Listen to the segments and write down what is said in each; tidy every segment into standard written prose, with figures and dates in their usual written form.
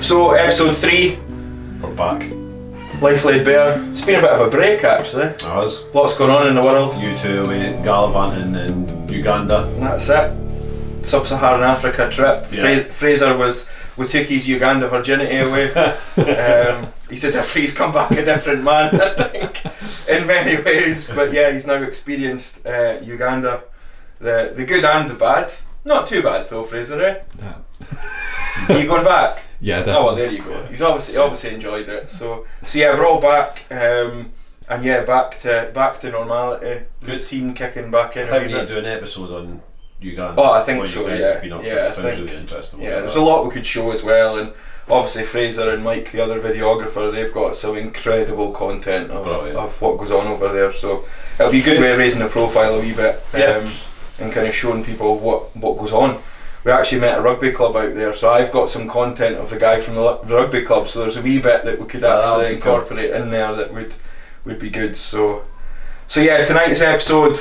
So episode 3, We're back. Life Laid Bare. It's been a bit of a break actually. It was. Lots going on in the world. You two away gallivanting in Uganda. And that's it. Sub-Saharan Africa trip. Yeah. Fraser we took his Uganda virginity away. He's come back a different man, I think, in many ways. But yeah, he's now experienced Uganda, the good and the bad. Not too bad though, Fraser, eh? Yeah. Are you going back? Yeah, definitely. Oh well, there you go. He's obviously enjoyed it. So yeah, we're all back, and yeah, back to normality. Good. Routine kicking back in. I think we need to do an episode on Uganda. Oh, I think what so. you guys Yeah, have been up to. yeah. It sounds really interesting. Yeah, there's a lot we could show as well, and obviously Fraser and Mike, the other videographer, they've got some incredible content of what goes on over there. So it'll be a good way of raising the profile a wee bit, and kind of showing people what goes on. We actually met a rugby club out there, so I've got some content of the guy from the rugby club. So there's a wee bit that we could actually incorporate in there that would be good. So yeah, tonight's episode,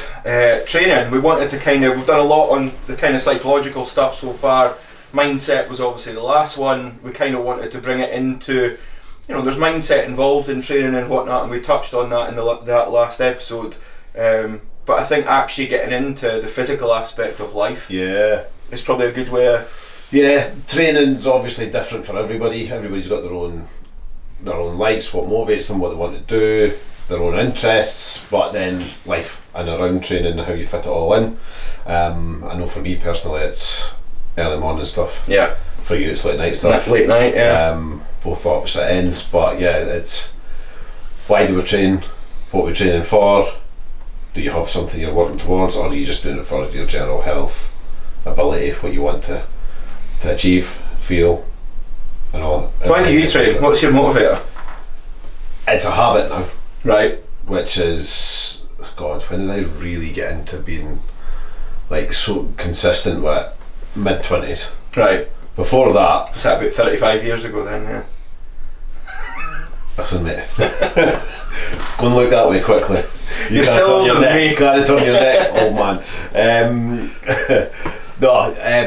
training. We wanted to we've done a lot on the kind of psychological stuff so far. Mindset was obviously the last one. We kind of wanted to bring it into, there's mindset involved in training and whatnot, and we touched on that in that last episode. But I think actually getting into the physical aspect of life, it's probably a good way. Yeah, training's obviously different for everybody. Everybody's got their own likes, what motivates them, what they want to do, their own interests, but then life and around training, how you fit it all in. I know for me personally it's early morning stuff. Yeah. For you it's late night stuff. Late night, yeah. Both opposite ends, but yeah, it's why do we train, what we're training for, do you have something you're working towards, or are you just doing it for your general health, ability, what you want to achieve, feel, and all. Why do you train? What's your motivator? It's a habit now. Right. Which is, God, when did I really get into being like so consistent with mid-20s? Right. Before that... Was that about 35 years ago then, yeah? Listen mate, go and look that way quickly. You're still older than me. You can't turn your neck, old man.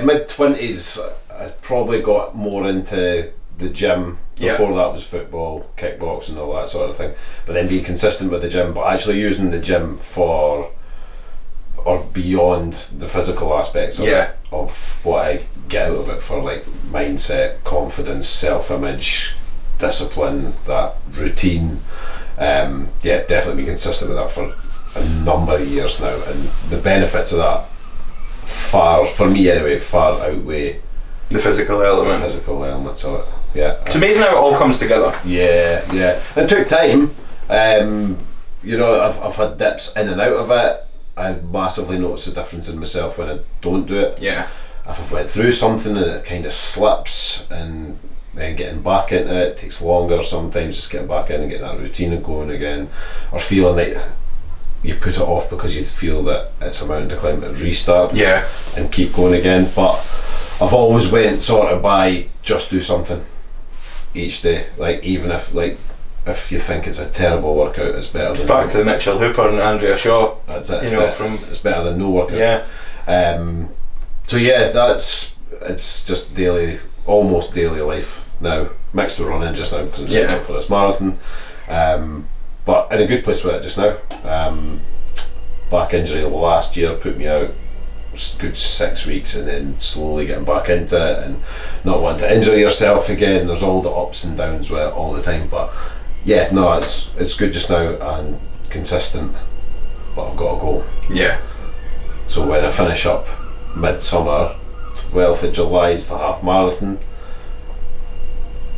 Mid-20s I probably got more into the gym. Before that was football, kickboxing, all that sort of thing. But then being consistent with the gym, but actually using the gym for, or beyond the physical aspects of what I get out of it for, like mindset, confidence, self-image, discipline, that routine. Definitely be consistent with that for a number of years now, and the benefits of that for me anyway, far outweigh the physical element. The physical elements of it. Yeah. It's amazing how it all comes together. Yeah. It took time. I've had dips in and out of it. I massively notice the difference in myself when I don't do it. Yeah. If I've went through something and it kind of slips, and then getting back into it takes longer sometimes, just getting back in and getting that routine going again, or feeling like you put it off because you feel that it's a mountain to climb and restart and keep going again. But I've always went sort of by just do something each day, like even if you think it's a terrible workout, it's better than back to the Mitchell Hooper and Andrea Shaw. That's it. It's better than no workout. Yeah. It's just almost daily life now, mixed with running just now because I'm setting up for this marathon. But in a good place with it just now. Back injury last year put me out good 6 weeks, and then slowly getting back into it and not wanting to injure yourself again. There's all the ups and downs with it all the time, but it's good just now and consistent, but I've got a goal. Yeah. So when I finish up midsummer, 12th of July is the half marathon.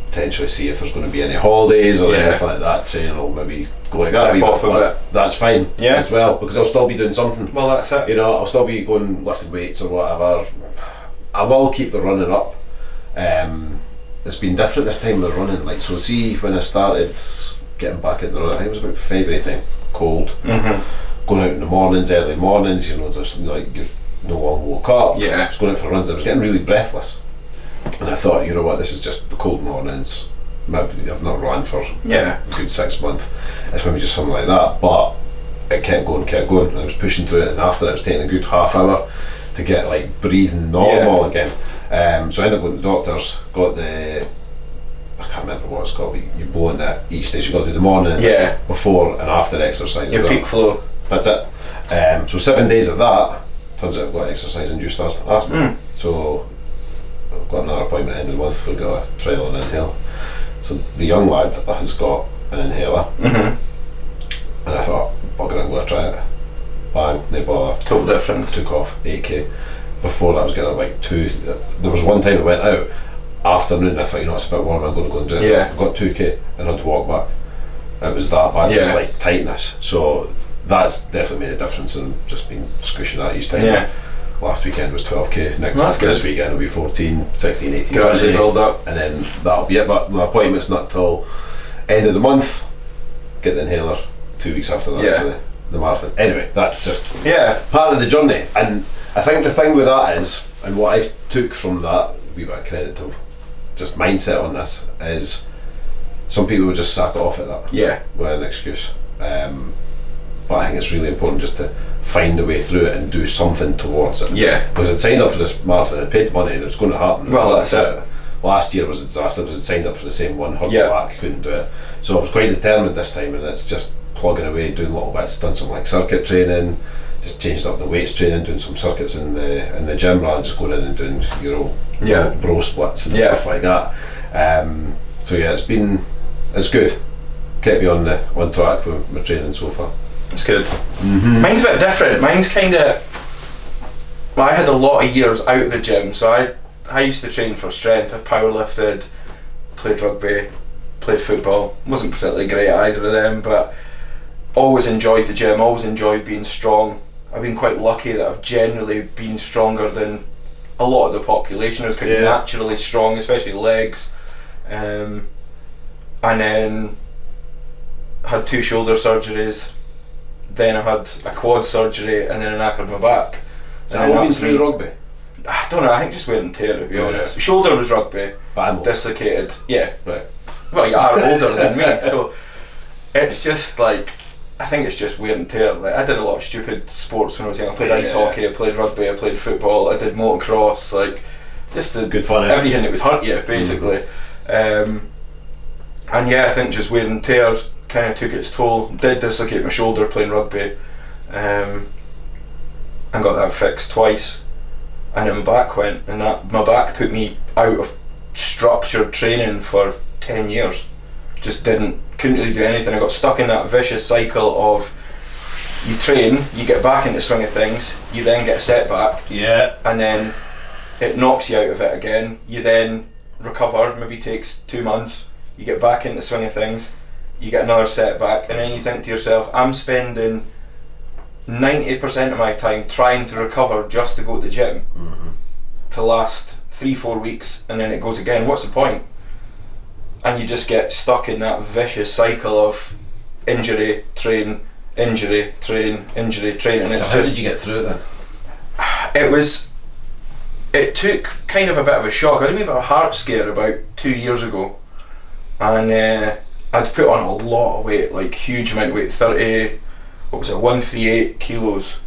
Potentially see if there's going to be any holidays or anything like that. Training will maybe go like that. Off a bit. That's fine as well, because I'll still be doing something. Well, that's it. I'll still be going lifting weights or whatever. I will keep the running up. It's been different this time with running. Like, so see when I started getting back into running, I think it was about February time. Cold. Mm-hmm. Going out in the mornings, early mornings. Just like you're no one woke up. Yeah. I was going out for runs. I was getting really breathless. And I thought, you know what, this is just the cold mornings. I've not run for a good 6 months. It's maybe just something like that. But it kept going. And I was pushing through it, and after it was taking a good half hour to get like breathing normal again. So I ended up going to the doctors, got the what it's called. You blow into it each day. So you've got to do the morning, before and after exercise. Your peak flow. That's it. So 7 days of that. Turns out I've got exercise-induced asthma. So I've got another appointment at the end of the month. We've got a trial and inhale. So the young lad has got an inhaler, and I thought, bugger it, I'm going to try it. Bang, no bother. Total difference. Took off 8k. Before that I was getting like 2. There was one time I went out afternoon, I thought, it's a bit warm, I'm going to go and do it. I got 2k and had to walk back. It was that bad, just like tightness. So that's definitely made a difference, and just been squishing that each time. Last weekend was 12k, this weekend will be 14, 16, 18. Gradually build up. And then that'll be it, but my appointment's not till end of the month. Get the inhaler 2 weeks after that. The marathon. Anyway, that's just part of the journey. And I think the thing with that is, and what I took from that, wee bit of credit to just mindset on this, is some people would just sack it off at that with an excuse. But I think it's really important just to find a way through it and do something towards it. Because I'd signed up for this marathon, I'd paid money, and it was going to happen. Well, that's it. Last year was a disaster because I'd signed up for the same one, hurt my back, couldn't do it. So I was quite determined this time, and it's just plugging away, doing little bits, done some like circuit training, just changed up the weights training, doing some circuits in the gym rather than just going in and doing your bro splits and stuff like that. So it's good. Kept me on track with my training so far. It's good. Mine's a bit different. Mine's kind of, I had a lot of years out of the gym, so I used to train for strength. I powerlifted, played rugby, played football. Wasn't particularly great at either of them, but always enjoyed the gym, always enjoyed being strong. I've been quite lucky that I've generally been stronger than a lot of the population. I was quite naturally strong, especially legs. And then had 2 shoulder surgeries. Then I had a quad surgery, and then I knackered my back. So that all been through rugby? I don't know, I think just wear and tear, to be honest. Shoulder was rugby, dislocated. Right. Well, you are older than me, so it's just like, I think it's just wear and tear. Like, I did a lot of stupid sports when I was young. I played ice hockey, I played rugby, I played football, I did motocross, like just good fun. Everything that would hurt you, basically. And I think just wear and tear kind of took its toll. Did dislocate my shoulder playing rugby, and got that fixed twice. And then my back went, and my back put me out of structured training for 10 years. Just couldn't really do anything. I got stuck in that vicious cycle of, you train, you get back into the swing of things, you then get a setback, and then it knocks you out of it again. You then recover, maybe takes 2 months, you get back into the swing of things, you get another setback, and then you think to yourself, I'm spending 90% of my time trying to recover just to go to the gym to last 3-4 weeks, and then it goes again. What's the point? And you just get stuck in that vicious cycle of injury, train, injury, train, injury, train. And it's how did you get through it then? It took kind of a bit of a shock. I had a bit of a heart scare about 2 years ago, and I'd put on a lot of weight, like huge amount of weight, 138 kilos.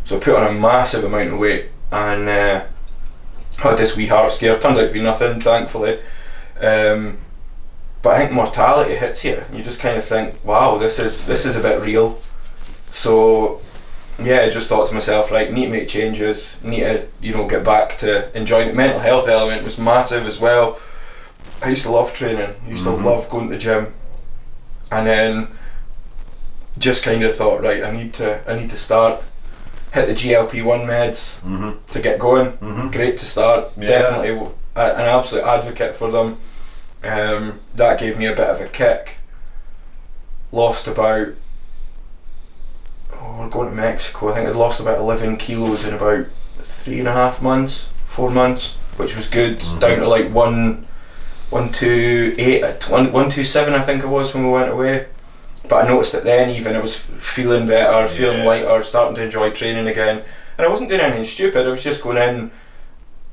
So I put on a massive amount of weight, and had this wee heart scare. Turned out to be nothing, thankfully. But I think mortality hits you. You just kind of think, wow, this is a bit real. So I just thought to myself, right, need to make changes, need to get back to enjoying it. Mental health element was massive as well. I used to love training, I used to love going to the gym, and then just kind of thought, right, I need to start. Hit the GLP-1 meds to get going. Great to start. Definitely an absolute advocate for them. That gave me a bit of a kick. Lost about, we're going to Mexico, I think I'd lost about 11 kilos in about 3.5 months, 4 months, which was good. Down to like 128, 127 I think it was when we went away. But I noticed that then even I was feeling better, feeling lighter, starting to enjoy training again. And I wasn't doing anything stupid, I was just going in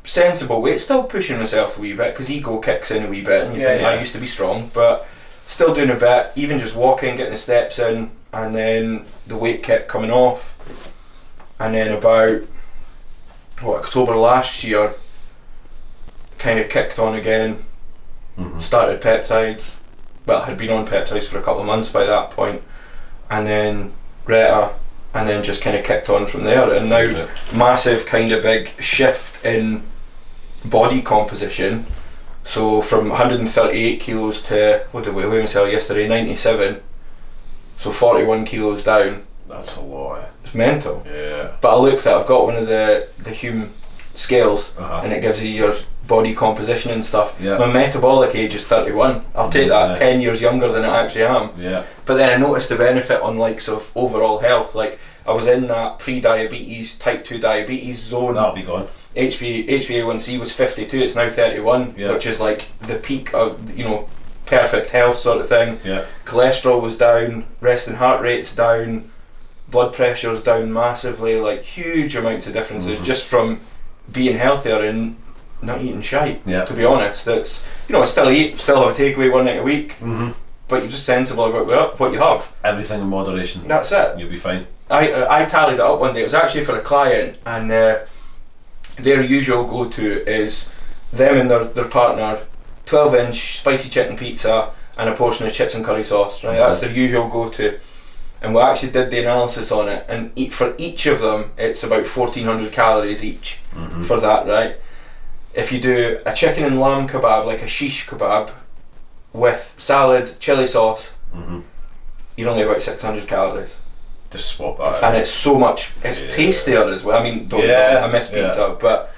sensible weight, still pushing myself a wee bit, because ego kicks in a wee bit and you think, I used to be strong, but still doing a bit, even just walking, getting the steps in, and then the weight kept coming off. And then about October last year, kind of kicked on again, started peptides. Well, had been on peptides for a couple of months by that point, and then Reta, and then just kind of kicked on from there. And now, massive kind of big shift in body composition. So from 138 kilos to, what did we weigh myself yesterday, 97. So 41 kilos down. That's a lot. It's mental. Yeah. But I looked at, I've got one of the Hume scales, and it gives you your body composition and stuff. Yeah. My metabolic age is 31. I'll take that, 10 years younger than I actually am. Yeah. But then I noticed the benefit on likes of overall health. Like, I was in that pre-diabetes, type 2 diabetes zone. That'll be gone. HbA1c was 52, it's now 31, which is like the peak of, you know, perfect health sort of thing. Yeah. Cholesterol was down, resting heart rate's down, blood pressure's down massively, like huge amounts of differences just from being healthier and not eating shite. To be honest, it's, you know, I still have a takeaway one night a week, but you're just sensible about what you have. Everything in moderation. That's it. You'll be fine. I tallied it up one day. It was actually for a client, and their usual go-to is them and their partner, 12-inch spicy chicken pizza and a portion of chips and curry sauce. Right, that's their usual go-to. And we actually did the analysis on it, and for each of them, it's about 1,400 calories each for that. Right. If you do a chicken and lamb kebab, like a shish kebab, with salad, chili sauce, you're only about 600 calories. Just swap that out. And it's so much, it's tastier as well. I mean, don't I miss pizza, but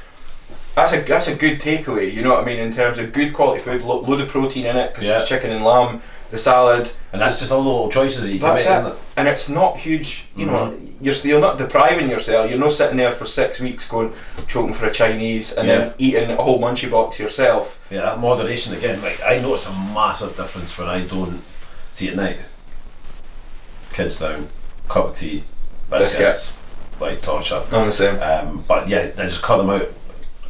that's a good takeaway, you know what I mean, in terms of good quality food, load of protein in it, because it's chicken and lamb, the salad. And that's just all the little choices that you can make, isn't it? And it's not huge, you know, you're not depriving yourself, you're not sitting there for 6 weeks choking for a Chinese and then eating a whole munchie box yourself. Yeah, that moderation again, like, I notice a massive difference when I don't see at night. Kids down, cup of tea, biscuits, like torture. I'm the same. But yeah, I just cut them out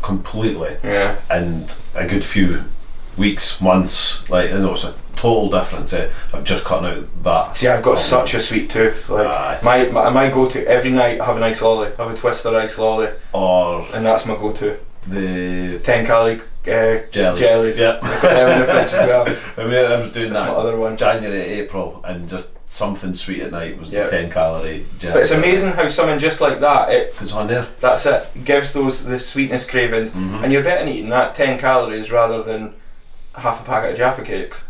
completely. Yeah. And a good few weeks, months, like, I know it's a total difference. I've just cut out that. See, I've got such a sweet tooth. Like my go-to every night, have an ice lolly, have a Twister ice lolly, and that's my go-to. The 10 calorie jellies. Yeah. I've got them in the fridge as well. I mean, I was doing that's that my other one. January, April, and just something sweet at night was the 10 calorie jelly. But it's amazing how something just like that, it's on there. That's it. Gives the sweetness cravings, and you're better eating that 10 calories rather than half a packet of Jaffa cakes.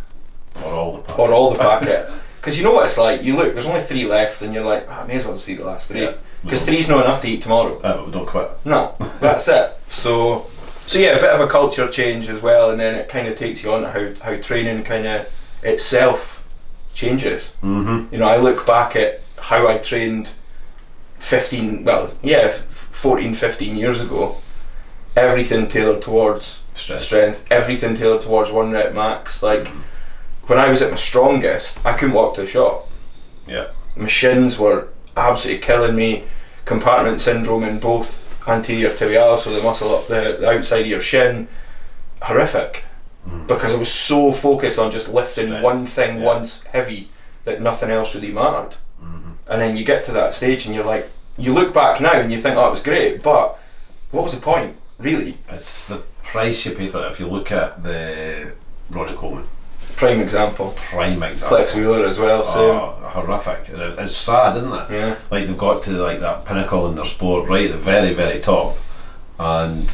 Or all the packet. Because you know what it's like, you look, there's only 3 left and you're like, I may as well just eat the last 3. Because 3's not enough to eat tomorrow. But we don't quit. No, that's it. So yeah, a bit of a culture change as well, and then it kind of takes you on to how training kind of itself changes. You know, I look back at how I trained 14, 15 years ago. Everything tailored towards strength, everything tailored towards 1 rep max. Like, when I was at my strongest, I couldn't walk to the shop. Yeah. My shins were absolutely killing me. Compartment syndrome in both anterior tibialis, so the muscle up the outside of your shin. Horrific. Because I was so focused on just lifting one thing once heavy that nothing else really mattered. And then you get to that stage and you're like, you look back now and you think, oh, it was great, but what was the point, really? It's the price you pay for it. If you look at the Ronnie Coleman. Prime example. Flex Wheeler as well, same. Horrific. It's sad, isn't it? Yeah. Like, they've got to like that pinnacle in their sport, right at the very, very top, and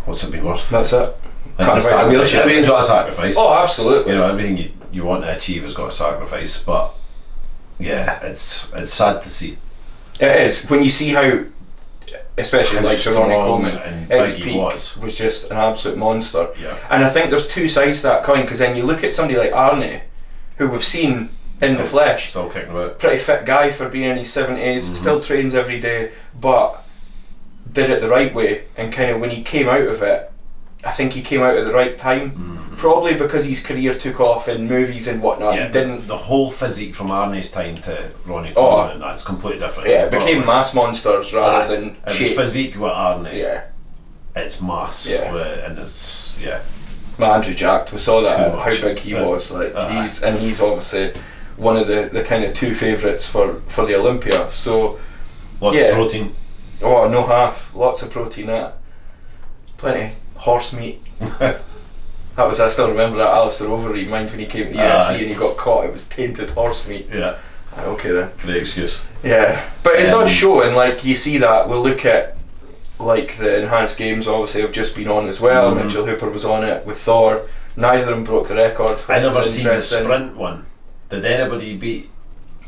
what's it been worth? That's it. Like, everything's got a sacrifice. Oh, absolutely. You know, everything you want to achieve has got a sacrifice, but yeah, it's sad to see. It is. When you see how, especially how like Ronnie Coleman, at his peak was just an absolute monster. Yeah. And I think there's 2 sides to that coin, because then you look at somebody like Arnie, who we've seen in the flesh, still kicking about, pretty fit guy for being in his 70s, still trains every day, but did it the right way. And kind of when he came out of it, I think he came out at the right time. Probably because his career took off in movies and whatnot. Yeah, he didn't. The whole physique from Arnie's time to Ronnie Coleman, and that's completely different. Yeah, it became mass monsters rather than shape. It's physique with Arnie. Yeah. It's mass. Yeah. And it's Andrew Jacked, we saw that how big he was. Like he's obviously one of the kind of 2 favourites for the Olympia. So lots of protein. Oh, no half. Lots of protein. Plenty horse meat. I still remember that Alistair Overeem mind when he came to the UFC and he got caught. It was tainted horse meat. Yeah. Okay then. Great excuse. Yeah, but it does show, and like you see that. We'll look at like the enhanced games. Obviously, have just been on as well. Mitchell Hooper was on it with Thor. Neither of them broke the record. I never seen the sprint one. Did anybody beat?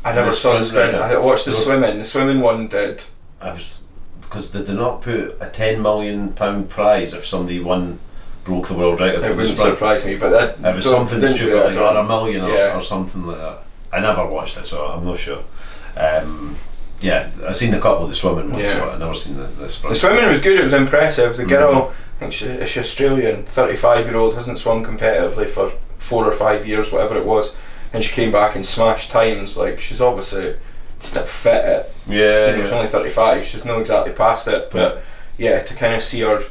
I never saw the sprint. I watched the swimming. The swimming one did. Because they did not put a £10 million prize if somebody broke the world record. It wouldn't surprise me, but that it was something stupid like or $1 million or something like that. I never watched it, so I'm not sure. I've seen a couple of the swimming ones, but I've never seen the sprint. The swimming was good. It was impressive. The girl, I think she's Australian, 35-year-old, hasn't swum competitively for 4 or 5 years, whatever it was, and she came back and smashed times. Like, she's obviously still fit at. She's only 35. She's not exactly past it, but to kind of see her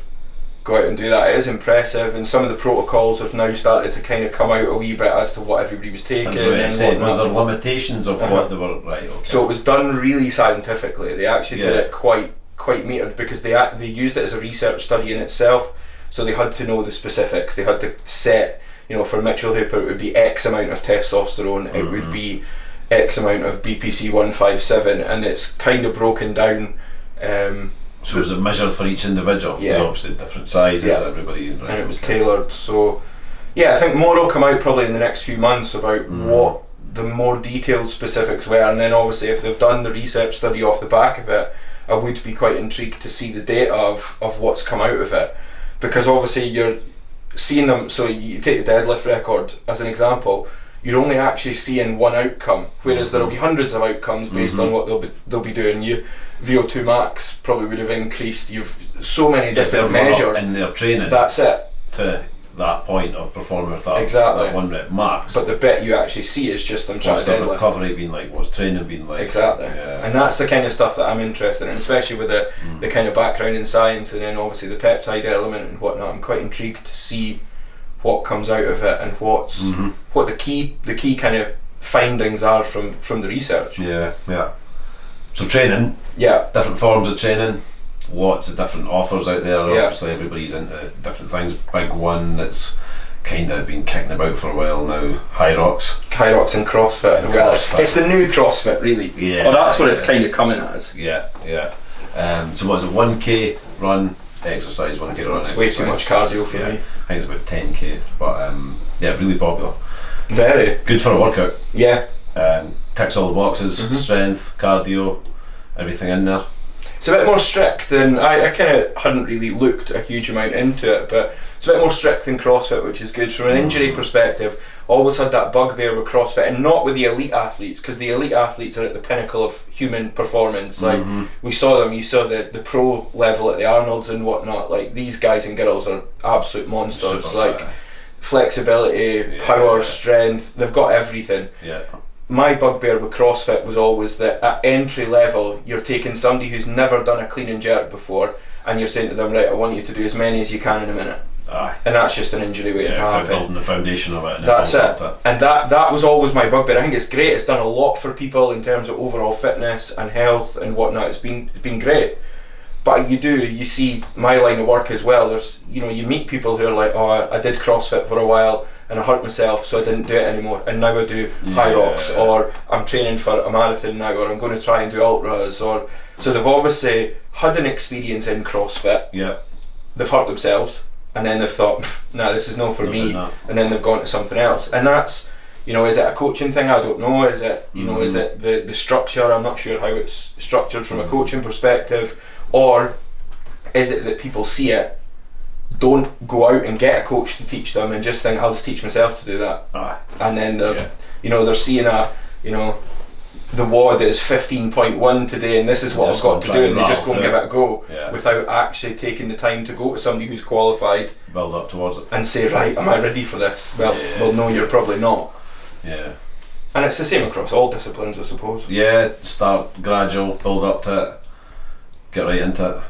go out and do that, it is impressive. And some of the protocols have now started to kind of come out a wee bit as to what everybody was taking. Was there limitations of what they were So it was done really scientifically. They actually did it quite metered, because they used it as a research study in itself. So they had to know the specifics. They had to set, for Mitchell Hooper it would be X amount of testosterone, it would be X amount of BPC 157, and it's kind of broken down. So was it measured for each individual? Yeah. Because obviously different sizes, everybody. And it was tailored. So, I think more will come out probably in the next few months about what the more detailed specifics were, and then obviously if they've done the research study off the back of it, I would be quite intrigued to see the data of what's come out of it, because obviously you're seeing them. So you take the deadlift record as an example, you're only actually seeing one outcome, whereas there'll be hundreds of outcomes based on what they'll be doing. VO2 max probably would have increased. You've so many different measures in their training. That's it. To that point of performing with that, exactly. that 1 rep max. But the bit you actually see is just them trying to deadlift. What's the recovery been like? What's training been like? Exactly. Yeah. And that's the kind of stuff that I'm interested in, especially with the kind of background in science, and then obviously the peptide element and whatnot. I'm quite intrigued to see what comes out of it and what the key kind of findings are from the research. So training, different forms of training, lots of different offers out there. Obviously everybody's into different things. Big one that's kind of been kicking about for a while now, High Rocks and CrossFit. It's the new CrossFit, really. That's what it's kind of coming as. So what is it, 1k run exercise, 1k run exercise. Way too much cardio for me. I think it's about 10k, but really popular. Very good for a workout. Ticks all the boxes, strength, cardio, everything in there. It's a bit more strict than, I kind of hadn't really looked a huge amount into it, but it's a bit more strict than CrossFit, which is good. From an injury perspective, always had that bugbear with CrossFit, and not with the elite athletes, because the elite athletes are at the pinnacle of human performance. Like, we saw them, you saw the pro level at the Arnolds and whatnot. Like, these guys and girls are absolute monsters. Super fit. Flexibility, power, strength, they've got everything. My bugbear with CrossFit was always that at entry level, you're taking somebody who's never done a clean and jerk before, and you're saying to them, right, I want you to do as many as you can in a minute. And that's just an injury waiting to happen. Building the foundation of it. That's it. And that was always my bugbear. I think it's great. It's done a lot for people in terms of overall fitness and health and whatnot. It's been great. But you see my line of work as well. There's, you meet people who are like, I did CrossFit for a while and I hurt myself, so I didn't do it anymore, and now I do High Rocks, or I'm training for a marathon now, or I'm going to try and do ultras, so they've obviously had an experience in CrossFit. They've hurt themselves, and then they've thought, nah, this is no for me, and then they've gone to something else. And that's, is it a coaching thing? I don't know. Is it, is it the structure? I'm not sure how it's structured from a coaching perspective, or is it that people see it, don't go out and get a coach to teach them, and just think, I'll just teach myself to do that. And then they're seeing the WOD is 15.1 today, and this is what I've got to do, and they just go and give it a go without actually taking the time to go to somebody who's qualified, build up towards it, and say, right, am I ready for this? Well, no, you're probably not. And it's the same across all disciplines, I suppose. Start gradual, build up to it, get right into it.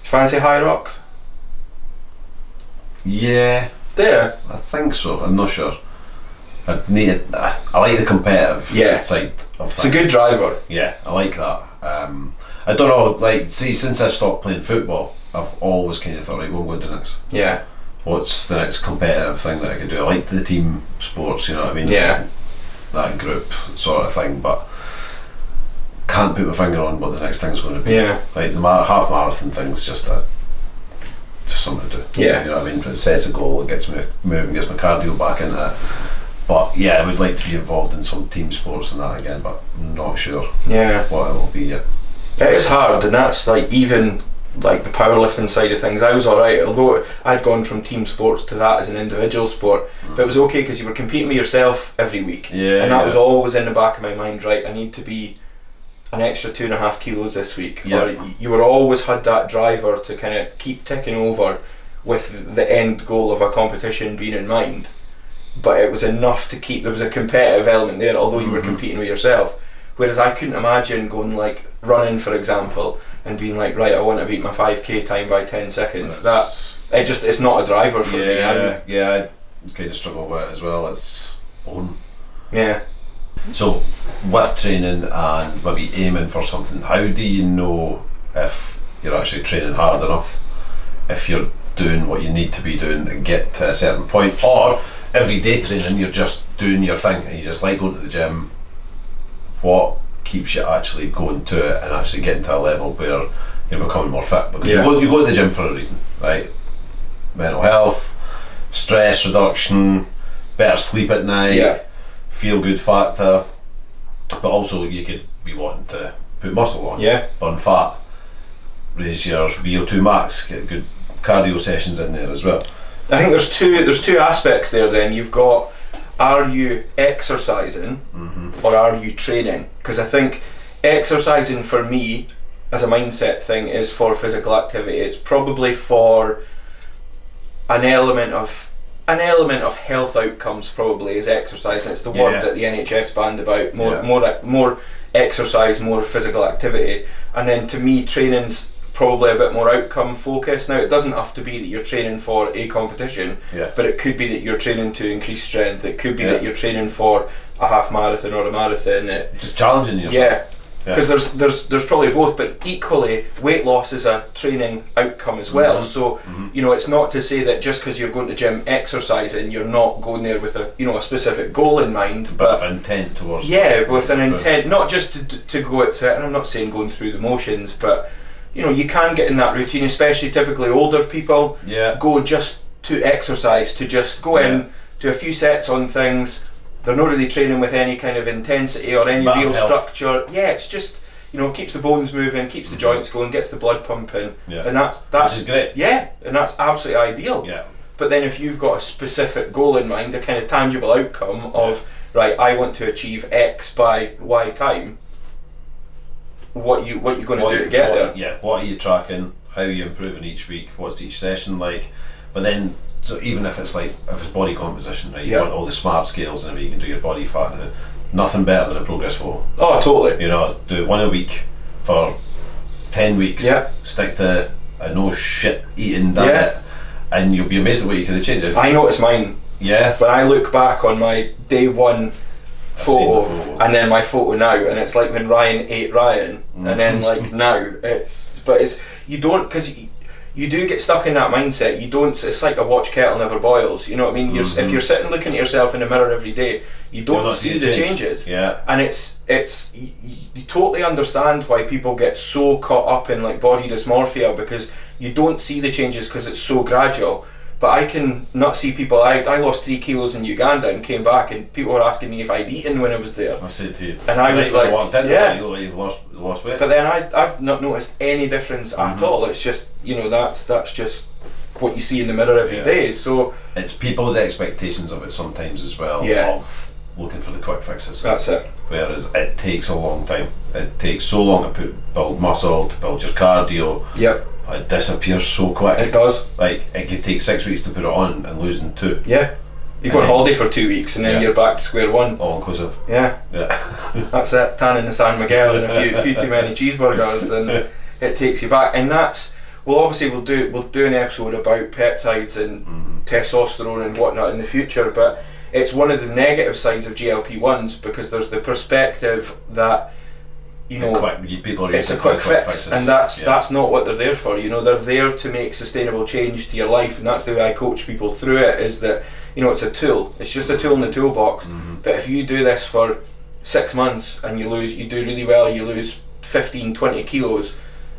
Fancy High Rocks? I think so. I'm not sure. I like the competitive side of things. It's a good driver. I like that. I don't know, since I stopped playing football, I've always kind of thought, right, what am I going to do next? what's the next competitive thing that I could do? I like the team sports, you know what I mean? Yeah. That group sort of thing, but can't put my finger on what the next thing's going to be. Yeah. Like the half marathon thing's just something to do. Yeah. You know what I mean? It sets a goal, it gets me moving, gets my cardio back into it. But yeah, I would like to be involved in some team sports and that again, but not sure what it will be yet. It is hard, and that's like even like the powerlifting side of things. I was alright, although I'd gone from team sports to that as an individual sport, but it was okay because you were competing with yourself every week, and that was always in the back of my mind, right, I need to be an extra 2.5 kilos this week. Or you were always had that driver to kind of keep ticking over with the end goal of a competition being in mind, but it was enough to keep, there was a competitive element there, although you were competing with yourself. Whereas I couldn't imagine going like running, for example, and being like, right, I want to beat my 5k time by 10 seconds. It's not a driver for me. I kind of struggle with it as well. It's boring. Yeah. So with training and maybe aiming for something, how do you know if you're actually training hard enough, if you're doing what you need to be doing and get to a certain point, or everyday training you're just doing your thing and you just like going to the gym? What keeps you actually going to it and actually getting to a level where you're becoming more fit? Because you go to the gym for a reason, right? Mental health, stress reduction, better sleep at night, feel good factor, but also you could be wanting to put muscle on, burn fat, raise your VO2 max, get good cardio sessions in there as well. I think there's two aspects there. Then you've got, are you exercising or are you training? Because I think exercising for me as a mindset thing is for physical activity. It's probably for an element of health outcomes, probably, is exercising. It's the word that the NHS banned about, more exercise, more physical activity. And then to me, training's probably a bit more outcome focused. Now, it doesn't have to be that you're training for a competition, but it could be that you're training to increase strength. It could be that you're training for a half marathon or a marathon. Just challenging yourself. Because there's probably both, but equally weight loss is a training outcome as well. So you know, it's not to say that just because you're going to gym exercising, you're not going there with a specific goal in mind, but with intent towards with an intent, not just to go at it. And I'm not saying going through the motions, but you know, you can get in that routine, especially typically older people go just to exercise, to just go in, do a few sets on things. They're not really training with any kind of intensity or any real structure. Yeah, it's just, you know, keeps the bones moving, keeps the joints going, gets the blood pumping, and that's which is great. Yeah, and that's absolutely ideal. Yeah. But then if you've got a specific goal in mind, a kind of tangible outcome of, right, I want to achieve X by Y time, what you going to do to get there? Yeah, what are you tracking? How are you improving each week? What's each session like? But then, so even if it's body composition, right? You want all the smart scales and you can do your body fat. Nothing better than a progress photo. Oh, totally. You know, do one a week for 10 weeks. Yeah. Stick to a no shit eating diet, and you'll be amazed at what you can achieve. I notice mine. Yeah. When I look back on my day one photo and then my photo now, and it's like when Ryan ate Ryan, and then like now it's you don't, because you do get stuck in that mindset. You don't. It's like a watch kettle never boils. You know what I mean? If you're sitting looking at yourself in the mirror every day, you don't see the changes. Yeah. And it's you totally understand why people get so caught up in like body dysmorphia, because you don't see the changes because it's so gradual. But I can not see people. I lost 3 kilos in Uganda and came back, and people were asking me if I'd eaten when I was there. I said to you, and I was like, you've lost weight. But then I've not noticed any difference at all. It's just, you know, that's just what you see in the mirror every day. So it's people's expectations of it sometimes as well. Of looking for the quick fixes. That's it. Whereas it takes a long time. It takes so long to build muscle, to build your cardio. Yep. It disappears so quick. It does. Like, it could take 6 weeks to put it on and losing 2. Yeah. You go on holiday for 2 weeks and then you're back to square one. All inclusive. Yeah. That's it. Tanning the San Miguel and a few too many cheeseburgers, and it takes you back. And that's, well, obviously we'll do an episode about peptides and testosterone and whatnot in the future, but it's one of the negative sides of GLP-1s, because there's the perspective that you know, people are it's a quick fix, and that's not what they're there for. You know, they're there to make sustainable change to your life, and that's the way I coach people through it. Is that, you know, it's a tool. It's just a tool in the toolbox. But if you do this for 6 months and you do really well, you lose 15, 20 kilos.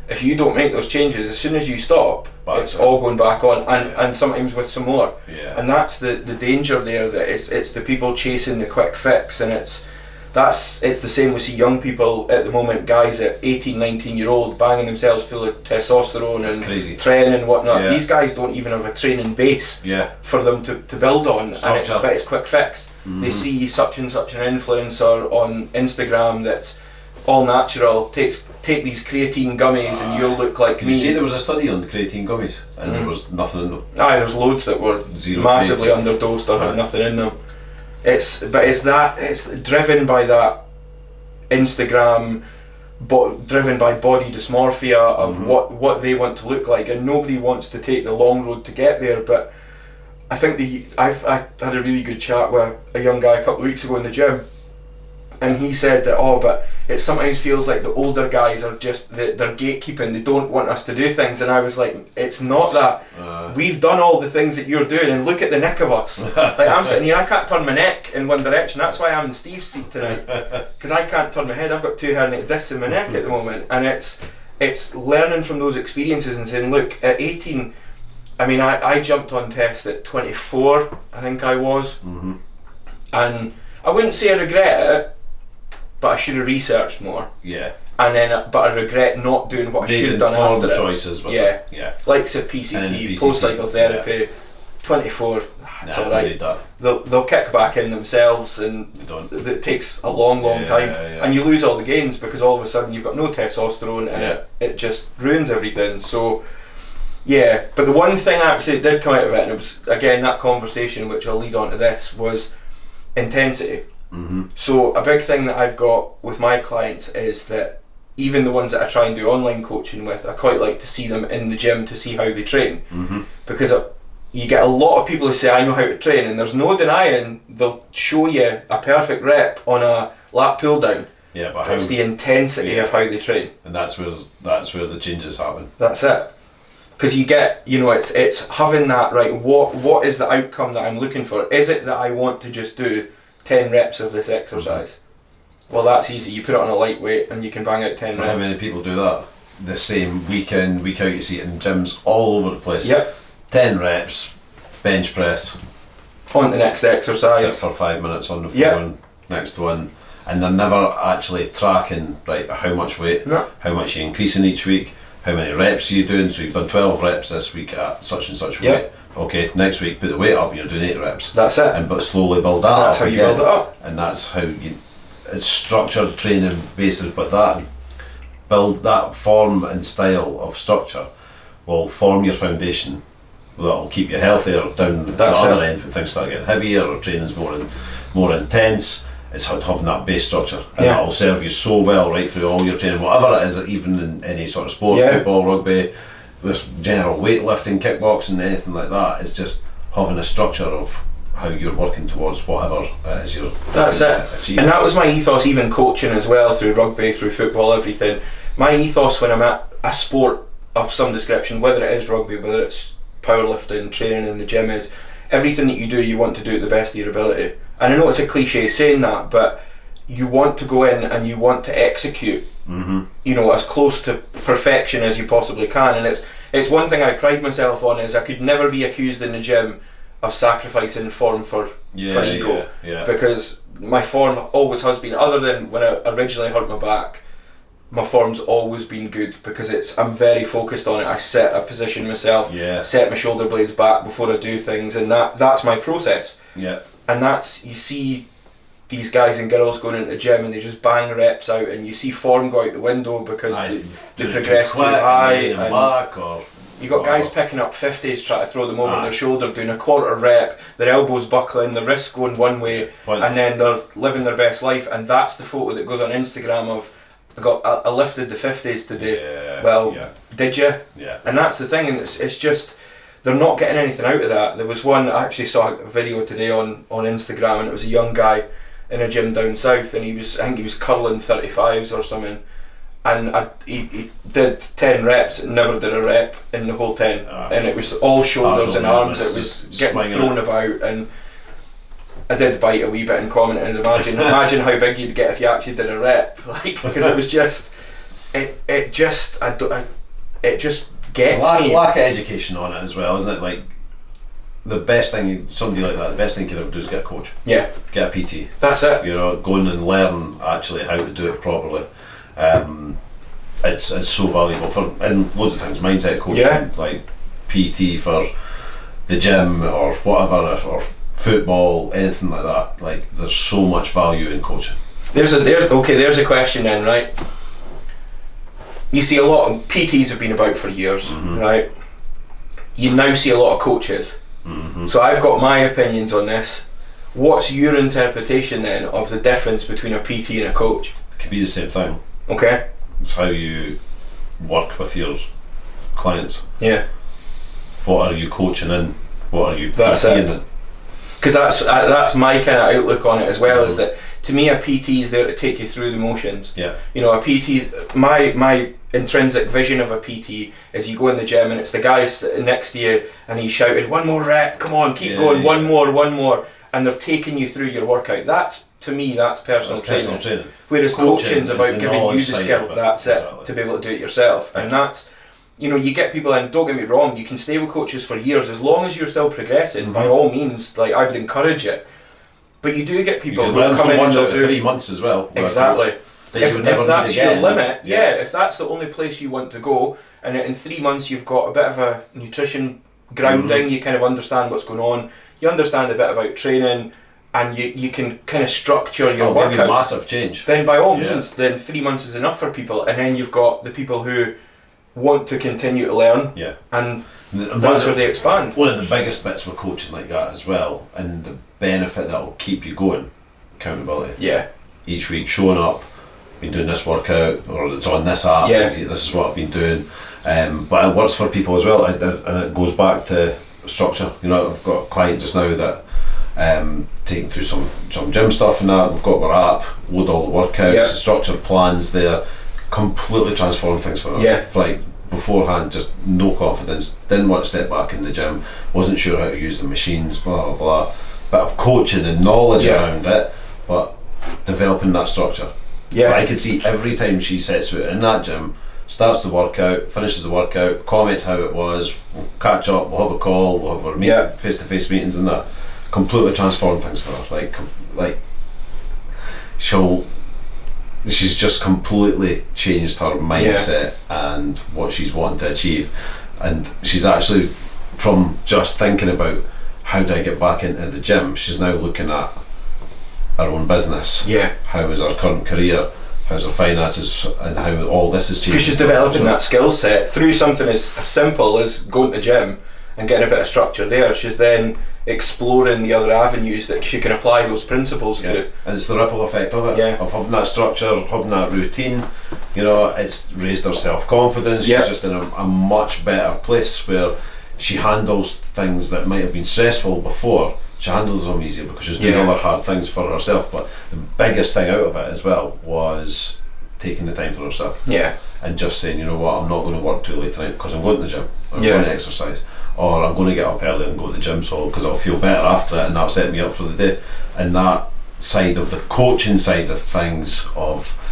If you don't make those changes, as soon as you stop, it's all going back on, and sometimes with some more. And that's the danger there, that it's the people chasing the quick fix, and it's the same. We see young people at the moment, guys at 18, 19-year-old banging themselves full of testosterone and training and whatnot. These guys don't even have a training base for them to build on, but it's quick fix. They see such and such an influencer on Instagram that's all natural, take these creatine gummies and you'll look like me. Did you say there was a study on the creatine gummies and there was nothing in them? There's loads that were massively underdosed or had nothing in them. It's driven by that Instagram, driven by body dysmorphia of what they want to look like, and nobody wants to take the long road to get there. But I think I had a really good chat with a young guy a couple of weeks ago in the gym, and he said that, but it sometimes feels like the older guys are just, they're gatekeeping, they don't want us to do things. And I was like, it's not that. We've done all the things that you're doing, and look at the neck of us. Like, I'm sitting here, I can't turn my neck in one direction. That's why I'm in Steve's seat tonight, because I can't turn my head. I've got 2 herniated discs in my neck at the moment. And it's learning from those experiences and saying, look, at 18, I mean, I jumped on test at 24, I think I was. And I wouldn't say I regret it, but I should have researched more. And then, but I regret not doing what I should have done after the it. Choices. Like so PCT, post psychotherapy. 24. It's alright. They'll kick back in themselves, and it takes a long time, and you lose all the gains because all of a sudden you've got no testosterone, and it just ruins everything. So. But the one thing actually that did come out of it, and it was again that conversation which will lead on to this, was intensity. So a big thing that I've got with my clients is that even the ones that I try and do online coaching with, I quite like to see them in the gym to see how they train, because you get a lot of people who say I know how to train, and there's no denying they'll show you a perfect rep on a lat pull down. But it's the intensity of how they train, and that's where the changes happen. That's it. Because you get, it's having that, right, what is the outcome that I'm looking for? Is it that I want to just do 10 reps of this exercise? Well, that's easy. You put it on a lightweight and you can bang out 10 reps. How many people do that? The same week in, week out. You see it in gyms all over the place. 10 reps, bench press. On the next exercise. Sit for 5 minutes on the phone, next one. And they're never actually tracking, right, how much weight, how much you're increasing each week, how many reps are you doing. So you've done 12 reps this week at such and such weight. Okay, next week put the weight up, you're doing 8 reps. That's it. But slowly build that up. That's how you build it up. And that's how it's structured training basis, but that form and style of structure will form your foundation. That'll keep you healthier down the other end when things start getting heavier or training's more intense. It's having that base structure, and that will serve you so well right through all your training, whatever it is, even in any sort of sport, football, rugby, this general weightlifting, kickboxing, anything like that. It's just having a structure of how you're working towards whatever is your achievement. And that was my ethos, even coaching as well, through rugby, through football, everything. My ethos when I'm at a sport of some description, whether it is rugby, whether it's powerlifting, training in the gym, is everything that you do, you want to do it the best of your ability. And I know it's a cliche saying that, but you want to go in and you want to execute, as close to perfection as you possibly can. And it's one thing I pride myself on, is I could never be accused in the gym of sacrificing form for ego, because my form always has been, other than when I originally hurt my back, my form's always been good, because I'm very focused on it. I position myself, set my shoulder blades back before I do things, and that's my process. And you see these guys and girls going into the gym and they just bang reps out, and you see form go out the window because they progress too high. And you got guys picking up 50s, trying to throw them over their shoulder, doing a quarter rep, their elbows buckling, their wrists going one way, and then they're living their best life. And that's the photo that goes on Instagram of, I lifted the 50s today. Did you? And that's the thing, and it's just, they're not getting anything out of that. There was one, I actually saw a video today on Instagram, and it was a young guy in a gym down south, and I think he was curling 35s or something, and he did 10 reps, never did a rep in the whole 10, and it was all shoulders and arms. It was getting thrown about, and I did bite a wee bit and comment and imagine how big you'd get if you actually did a rep, like, because it was just it just gets me. Lack of education on it as well, isn't it? Like, the best thing somebody like that, the best thing you can ever do is get a coach. Yeah. Get a PT. That's it. You know, go in and learn actually how to do it properly. It's so valuable for, and loads of things, mindset coaching, like PT for the gym or whatever, or football, anything like that. Like, there's so much value in coaching. There's a question then, right? You see a lot of PTs have been about for years, right? You now see a lot of coaches. So I've got my opinions on this. What's your interpretation then of the difference between a PT and a coach? It can be the same thing. Okay. It's how you work with your clients. Yeah. What are you coaching in? What are you PTing in? Because that's my kind of outlook on it as well, is that to me a PT is there to take you through the motions. Yeah. You know, a PT, my intrinsic vision of a PT is you go in the gym and it's the guy sitting next to you and he's shouting, one more rep, come on, keep going, one more, and they're taking you through your workout. That's, to me, that's personal training. Whereas coaching's about giving you the skill, that's it, to be able to do it yourself. And that's, you know, you get people in, don't get me wrong, you can stay with coaches for years, as long as you're still progressing, by all means, like, I would encourage it. But you do get people who come in and they'll do 3 months as well. Exactly. If that's your limit, if that's the only place you want to go, and in 3 months you've got a bit of a nutrition grounding, you kind of understand what's going on, you understand a bit about training, and you can kind of structure your workouts. Give you massive change. Then by all means, then 3 months is enough for people, and then you've got the people who want to continue to learn, and that's where they expand. One of the biggest bits with coaching like that as well, and the benefit that will keep you going, accountability. Yeah. Each week showing up, been doing this workout, or it's on this app, this is what I've been doing. But it works for people as well, and it goes back to structure. You know, I've got a client just now that taking through some gym stuff and that. We've got our app, load all the workouts, structured plans there, completely transformed things for her. Yeah. Like, beforehand, just no confidence, didn't want to step back in the gym, wasn't sure how to use the machines, blah blah blah. Bit of coaching and knowledge around it, but developing that structure. Yeah. But I could see every time she sets foot in that gym, starts the workout, finishes the workout, comments how it was, we'll catch up, we'll have a call, we'll have our face-to-face meetings and that. Completely transformed things for her. Like she's just completely changed her mindset and what she's wanting to achieve, and she's actually, from just thinking about how do I get back into the gym, she's now looking at her own business. How is her current career, how's her finances, and how all this is changing. Because she's developing that skill set through something as simple as going to the gym and getting a bit of structure there. She's then exploring the other avenues that she can apply those principles to. And it's the ripple effect of it, of having that structure, having that routine. You know, it's raised her self-confidence. She's just in a much better place where she handles things that might have been stressful before. She handles them easier because she's doing other hard things for herself. But the biggest thing out of it as well was taking the time for herself. And just saying, you know what, I'm not going to work too late tonight because I'm going to the gym, or I'm going to exercise, or I'm going to get up early and go to the gym because I'll feel better after it, and that'll set me up for the day. And that side of the coaching side of things, of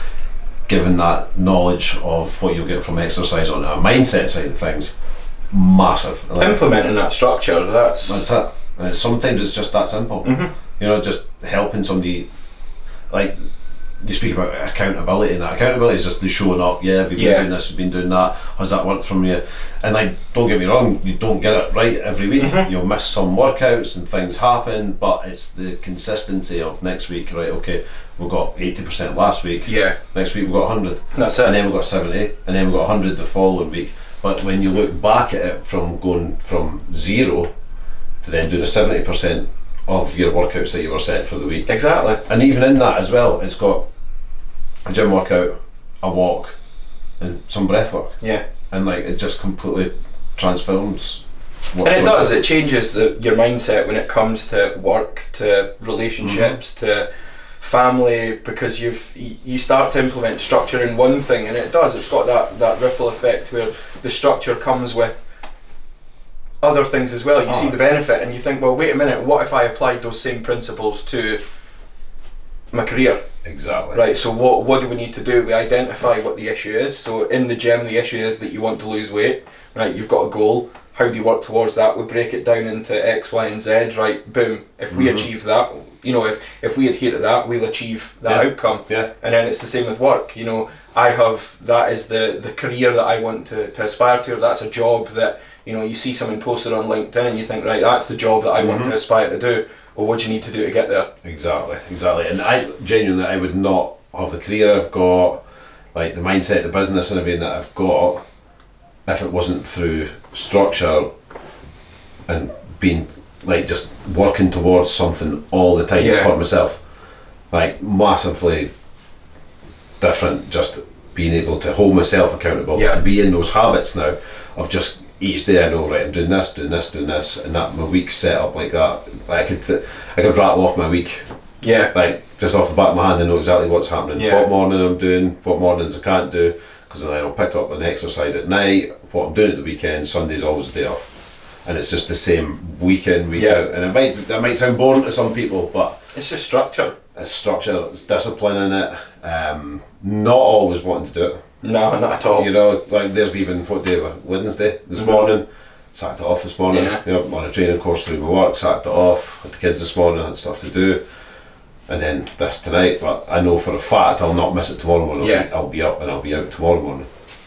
giving that knowledge of what you'll get from exercise on a mindset side of things, massive. Like, implementing that structure, that's it. And sometimes it's just that simple. You know, just helping somebody, like you speak about accountability, and that accountability is just the showing up. We've been doing this, we've been doing that. Has that worked from you? And like, don't get me wrong, you don't get it right every week. You'll miss some workouts and things happen, but it's the consistency of next week. Right? Okay, we got 80% last week. Next week we got 100. That's it. And then we got 70, and then we got 100 the following week. But when you look back at it from going from 0 to then doing a 70% of your workouts that you were set for the week. Exactly. And even in that as well, it's got a gym workout, a walk, and some breath work. And like, it just completely transforms. And it does, it changes your mindset when it comes to work, to relationships, to family, because you start to implement structure in one thing, and it's got that ripple effect where the structure comes with other things as well. You see the benefit and you think, well, wait a minute, what if I applied those same principles to my career? Exactly. Right, so what do we need to do? We identify what the issue is. So in the gym, the issue is that you want to lose weight. Right, you've got a goal. How do you work towards that? We break it down into X, Y, and Z. Right, boom. If we achieve that, if we adhere to that, we'll achieve that outcome. Yeah. And then it's the same with work. That is the career that I want to aspire to. Or that's a job that, you see someone posted on LinkedIn and you think, right, that's the job that I want to aspire to do. Well, what do you need to do to get there? Exactly. And I would not have the career I've got, like the mindset, the business and everything that I've got, if it wasn't through structure and being like just working towards something all the time for myself. Like massively different, just being able to hold myself accountable and be in those habits now of just each day I know, right, I'm doing this, and that my week's set up like that. Like I could rattle off my week. Yeah. Like just off the back of my hand, I know exactly what's happening. Yeah. What morning I'm doing, what mornings I can't do, because then I'll pick up an exercise at night. What I'm doing at the weekend, Sunday's always a day off, and it's just the same week in, week out. And that might sound boring to some people, but it's just structure. It's structure. It's discipline in it. Not always wanting to do it. No, not at all. Like there's even what day was Wednesday this morning. Sacked it off this morning. I'm on a training course through my work. Sacked it off. Had the kids this morning. Had stuff to do, and then this tonight. But I know for a fact I'll not miss it tomorrow morning. I'll be up and I'll be out tomorrow morning.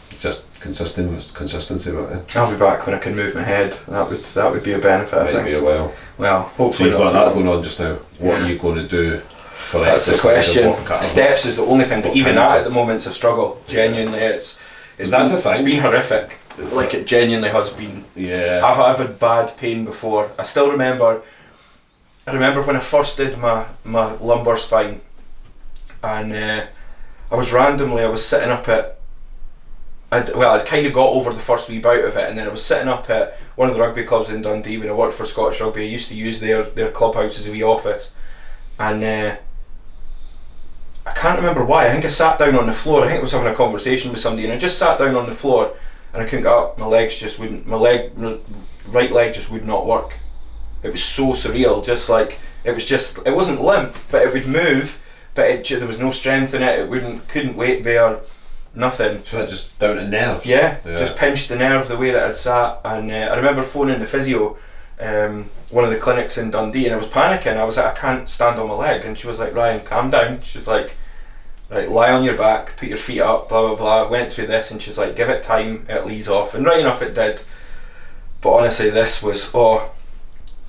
It's just consistency about it. I'll be back when I can move my head. That would be a benefit. I think. Be a while. Well, hopefully. So you've got that going on just now. What are you going to do? That's the question. Steps is the only thing, but even that at the moment's a struggle. Genuinely, it's been horrific. Like it genuinely has been. Yeah. I've had bad pain before. I still remember. I remember when I first did my lumbar spine, and I was sitting up at. I'd kind of got over the first wee bout of it, and then I was sitting up at one of the rugby clubs in Dundee when I worked for Scottish Rugby. I used to use their clubhouse as a wee office, and I can't remember why. I think I sat down on the floor. I think I was having a conversation with somebody, and I just sat down on the floor, and I couldn't get up. My legs just wouldn't. My right leg just would not work. It was so surreal. Just like it wasn't limp, but it would move, but there was no strength in it. Couldn't weight bear. Nothing. So it just down to nerves. Yeah, just pinched the nerve the way that I'd sat, and I remember phoning the physio, one of the clinics in Dundee, and I was panicking. I was like, I can't stand on my leg, and she was like, Ryan, calm down. She was like, right, lie on your back, put your feet up, blah blah blah. Went through this, and she's like, give it time, it'll ease off, and right enough it did. But honestly, this was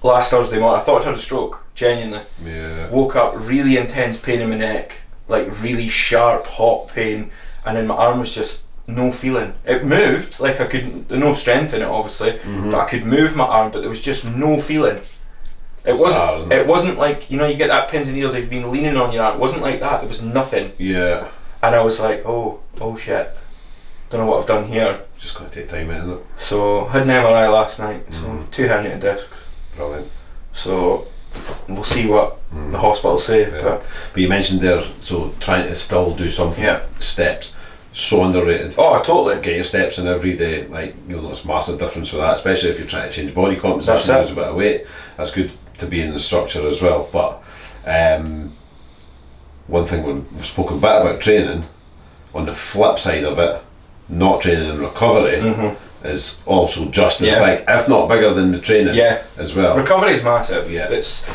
last Thursday morning. I thought I had a stroke. Genuinely. Yeah. Woke up really intense pain in my neck, like really sharp, hot pain. And then my arm was just no feeling. It moved, like there's no strength in it obviously, but I could move my arm, but there was just no feeling. It wasn't like, you get that pins and needles, they've been leaning on your arm. It wasn't like that, there was nothing. Yeah. And I was like, oh shit. Don't know what I've done here. Just going to take time, isn't it? So, had an MRI last night, so 2 herniated discs. Brilliant. So, we'll see what the hospital say. Yeah. But you mentioned there, so trying to still do something, steps, so underrated. Oh, totally. Get your steps in every day, like you'll notice massive difference for that, especially if you're trying to change body composition, lose a bit of weight. That's good to be in the structure as well. But one thing we've spoken a bit about training, on the flip side of it, not training and recovery is also just as big, if not bigger than the training as well. Recovery is massive. Yeah. It's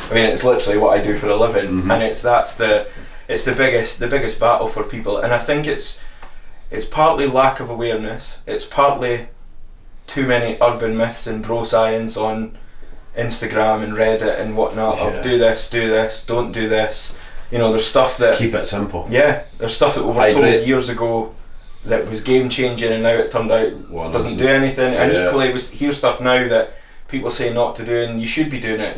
literally what I do for a living, and it's the biggest battle for people, and I think it's partly lack of awareness. It's partly too many urban myths and bro science on Instagram and Reddit and whatnot of do this, don't do this. There's stuff that... Just keep it simple. Yeah, there's stuff that we were told years ago that was game changing, and now it turned out doesn't do anything. And equally, we hear stuff now that people say not to do, and you should be doing it.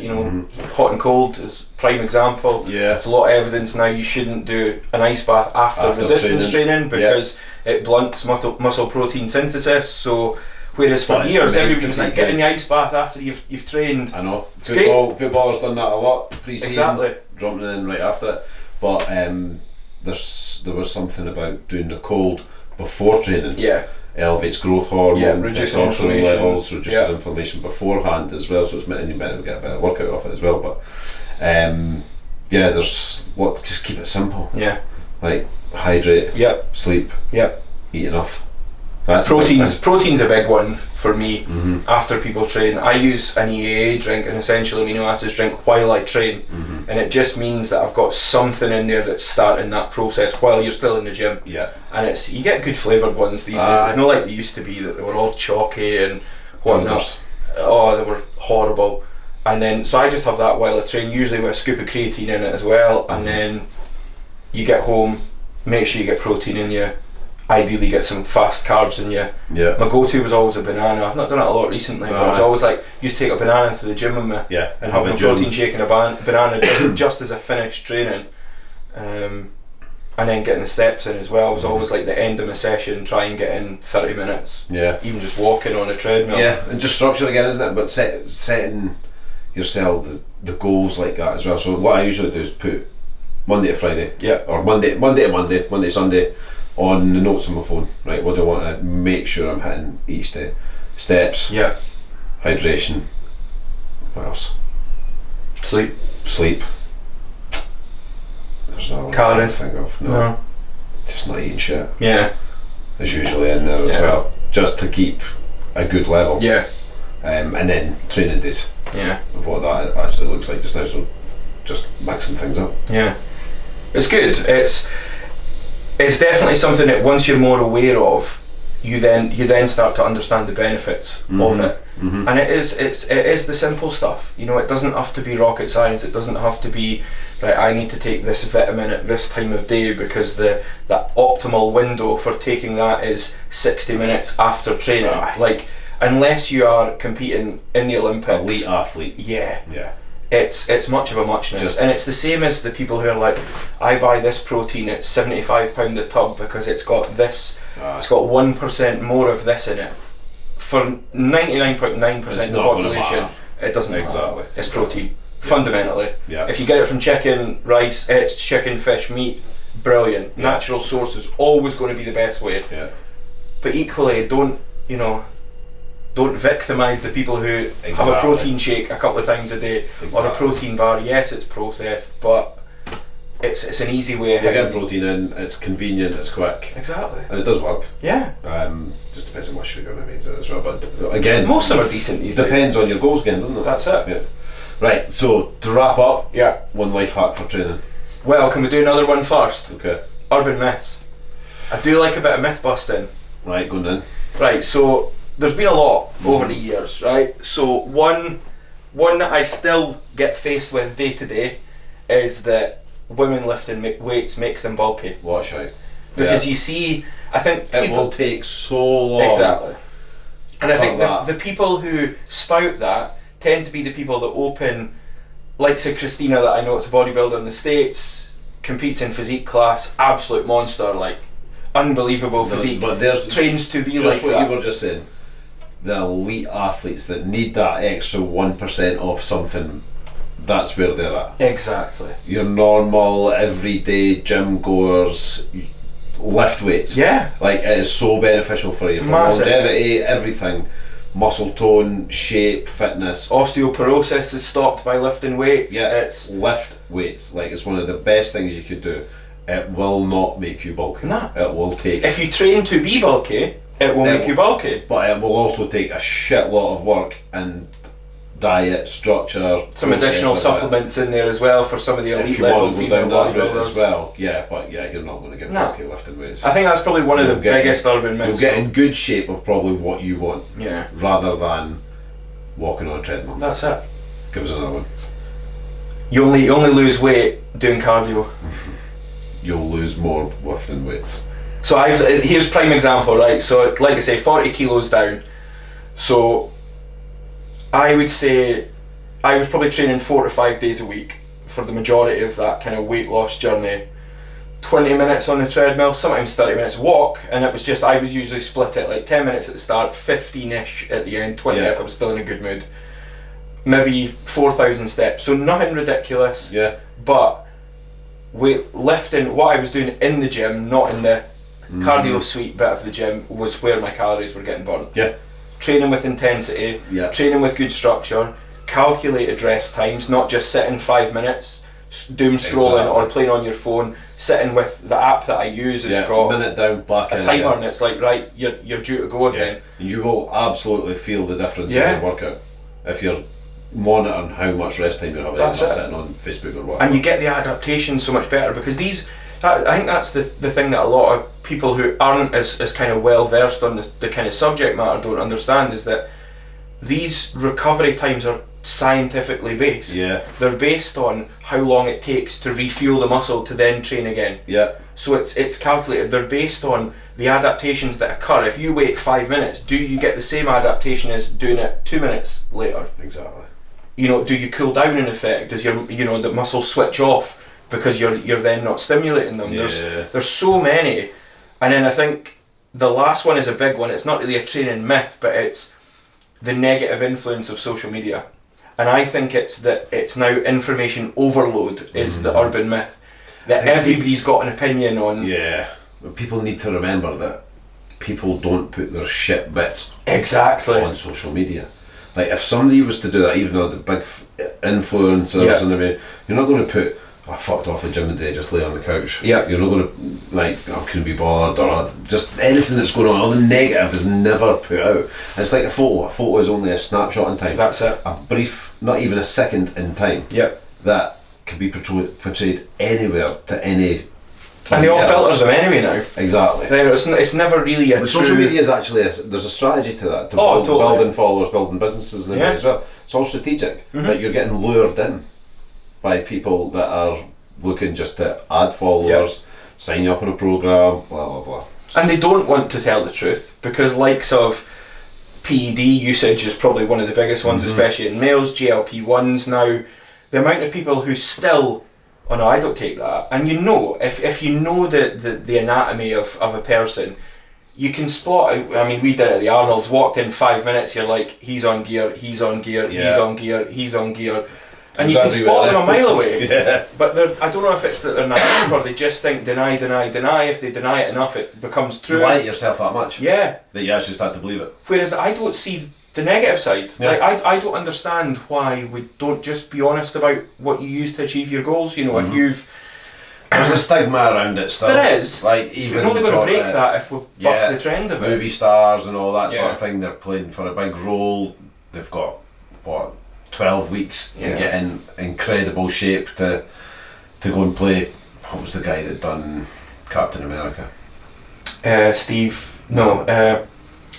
Hot and cold is prime example. Yeah. There's a lot of evidence now you shouldn't do an ice bath after resistance training because it blunts muscle protein synthesis. So whereas for years everybody was like, get in the ice bath after you've trained. I know. Footballers done that a lot pre-season. Exactly. Jumping in right after it. But there was something about doing the cold before training. Yeah. Elevates growth hormone, reducing testosterone levels, reduces Yeah. inflammation beforehand as well, so it's meant you better get a better workout off it as well. But just keep it simple. Yeah. Like hydrate, Yep. sleep, Yep. eat enough. That's Protein's a big one for me. Mm-hmm. After people train, I use an EAA drink, an essential amino acids drink, while I train, and it just means that I've got something in there that's starting that process while you're still in the gym. Yeah. And you get good flavoured ones these days. It's not like they used to be that they were all chalky and whatnot. Oh, they were horrible. And then so I just have that while I train, usually with a scoop of creatine in it as well. And then you get home, make sure you get protein in you. Ideally get some fast carbs in you. Yeah. My go-to was always a banana. I've not done it a lot recently, but I was always like, used to take a banana to the gym with me, and have a protein shake and a banana just as I finished training, and then getting the steps in as well. It was always like the end of my session, try and get in 30 minutes. Yeah. Even just walking on a treadmill. Yeah, and just structure again, isn't it? But setting yourself the goals like that as well. So what I usually do is put Monday to Friday, or Monday to Monday, Sunday, on the notes on my phone, right? What do I want to make sure I'm hitting each day? Steps, hydration, what else? Sleep. There's no calories. I think of. No. Just not eating shit. Yeah. Is usually in there as well, just to keep a good level. Yeah. And then training days. Yeah. Of what that actually looks like just now, so just mixing things up. Yeah. It's good. It's definitely something that once you're more aware of, you then start to understand the benefits of it. Mm-hmm. And it is the simple stuff. You know, it doesn't have to be rocket science. It doesn't have to be right. I need to take this vitamin at this time of day because the optimal window for taking that is 60 minutes after training. Like, unless you are competing in the Olympics, elite athlete. Yeah. It's much of a muchness, and it's the same as the people who are like, I buy this protein, it's £75 a tub because it's got this, it's got 1% more of this in it. For 99.9% of the population, it doesn't matter. It's protein, fundamentally. Yeah. If you get it from chicken, rice, it's chicken, fish, meat, brilliant. Natural source is always going to be the best way. Yeah. But equally, don't victimise the people who have a protein shake a couple of times a day or a protein bar. Yes, it's processed, but it's an easy way. You get protein in, it's convenient, it's quick. Exactly. And it does work. Yeah. Just depends on what sugar it means as well. But again, most of them are decent these days. Depends on your goals again, doesn't it? That's it. Yeah. Right, so to wrap up, one life hack for training. Well, can we do another one first? Okay. Urban myths. I do like a bit of myth busting. Right, going in. Right, so there's been a lot over the years, right? So one that I still get faced with day to day is that women lifting weights makes them bulky. Watch out. Because you see, I think it will take so long. Exactly. And I think the people who spout that tend to be the people that open, like say Christina that I know, it's a bodybuilder in the States, competes in physique class, absolute monster, like unbelievable physique, but there's trains to be just like what that. You were just saying. The elite athletes that need that extra 1% of something, that's where they're at. Exactly. Your normal, everyday gym goers lift weights. Yeah. Like, it is so beneficial for you. For longevity, everything. Muscle tone, shape, fitness. Osteoporosis is stopped by lifting weights. Yeah, it's lift weights. Like, it's one of the best things you could do. It will not make you bulky. Nah. It will take... If you train to be bulky, it will make you bulky. But it will also take a shitload of work and diet, structure, some additional supplements in there as well for some of the elite level female bodybuilders as well. Yeah, but you're not going to get bulky lifting weights. I think that's probably one of the biggest urban myths. You'll get in good shape of probably what you want. Yeah. Rather than walking on a treadmill. That's it. Give us another one. You only lose weight doing cardio. You'll lose more lifting weights. So here's prime example, right? So like I say, 40 kilos down. So I would say I was probably training 4 to 5 days a week for the majority of that kind of weight loss journey. 20 minutes on the treadmill, sometimes 30 minutes walk, and it was just, I would usually split it like 10 minutes at the start, 15-ish at the end, 20 if I was still in a good mood. Maybe 4,000 steps, so nothing ridiculous. Yeah. But lifting, what I was doing in the gym, not in the cardio suite bit of the gym, was where my calories were getting burned. Yeah. Training with intensity, training with good structure, calculated rest times, not just sitting 5 minutes, doom scrolling or playing on your phone, sitting with the app that I use has got minute down, black a timer, and it's like, right, you're due to go again. And you will absolutely feel the difference in your workout if you're monitoring how much rest time you're having, not sitting on Facebook or whatever. And you get the adaptation so much better, because I think that's the thing that a lot of people who aren't as kind of well versed on the kind of subject matter don't understand, is that these recovery times are scientifically based. Yeah. They're based on how long it takes to refuel the muscle to then train again. Yeah. So it's calculated. They're based on the adaptations that occur. If you wait 5 minutes, do you get the same adaptation as doing it 2 minutes later? Exactly. You know, do you cool down in effect? Does the muscles switch off because you're then not stimulating them? Yeah. There's so many. And then I think the last one is a big one. It's not really a training myth, but it's the negative influence of social media. And I think it's now information overload is the urban myth. That everybody's got an opinion on. Yeah. But people need to remember that people don't put their shit bits on social media. Like, if somebody was to do that, even though the big influencers and everything, you're not going to put, I fucked off the gym today, just lay on the couch. Yeah. You're not going to, like, I couldn't be bothered, or just anything that's going on. All the negative is never put out. And it's like a photo. A photo is only a snapshot in time. That's it. A brief, not even a second in time. Yep. That can be portrayed anywhere to any. And they all filter them anyway now. Exactly. It's never really a social media is actually there's a strategy to that, to building followers, building businesses and everything as well. It's all strategic. Like, you're getting lured in by people that are looking just to add followers, sign you up on a program, blah blah blah. And they don't want to tell the truth, because likes of PED usage is probably one of the biggest ones, especially in males. GLP-1s now, the amount of people who still, oh no, I don't take that. And you know, if you know the anatomy of a person, you can spot. I mean, we did it at the Arnold's. Walked in 5 minutes, you're like, he's on gear, he's on gear, he's on gear, he's on gear, and you can spot them a mile away. But I don't know if it's that they're naive or they just think deny. If they deny it enough, it becomes true. You lie to yourself that much. Yeah. That you actually start to believe it. Whereas I don't see the negative side. Like, I don't understand why we don't just be honest about what you use to achieve your goals. You know, if you've... There's a stigma around it still. There is. Like, even we're only going to break that if we buck the trend of it. Movie stars and all that sort of thing, they're playing for a big role. They've got, 12 weeks to get in incredible shape to go and play. What was the guy that done Captain America? Steve... No.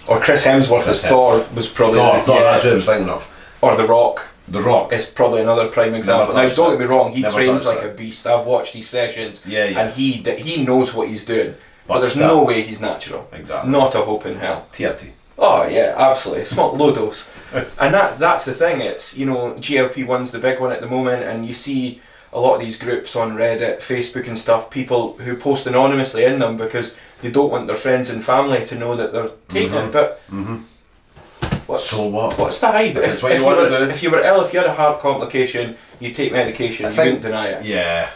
Or Chris Hemsworth as Thor was probably... Thor, that's what I was thinking of. Or The Rock. The Rock is probably another prime example. Now, don't get me wrong, he trains like a beast. I've watched his sessions, and he knows what he's doing. But there's no way he's natural. Exactly. Not a hope in hell. TRT. Oh yeah, absolutely. Small low dose. And that's the thing. It's, you know, GLP-1's the big one at the moment, and you see a lot of these groups on Reddit, Facebook and stuff, people who post anonymously in them because they don't want their friends and family to know that they're taking it. But so what? What's the hide? If you were ill, if you had a heart complication, you take medication, you wouldn't deny it. Yeah.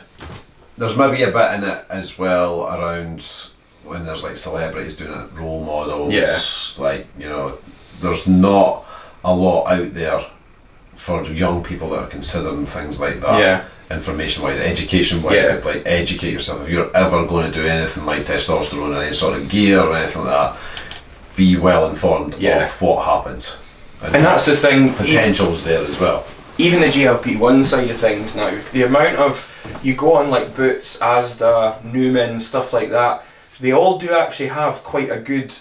There's maybe a bit in it as well around when there's like celebrities doing it, role models. Yeah. Like, you know, there's not a lot out there for young people that are considering things like that. Yeah. Information wise, education wise, like educate yourself. If you're ever going to do anything like testosterone or any sort of gear or anything like that, be well informed of what happens. And that's the thing. Potential's there as well. Even the GLP-1 side of things now, the amount of, you go on like Boots, Asda, Newman, stuff like that, they all do actually have quite a good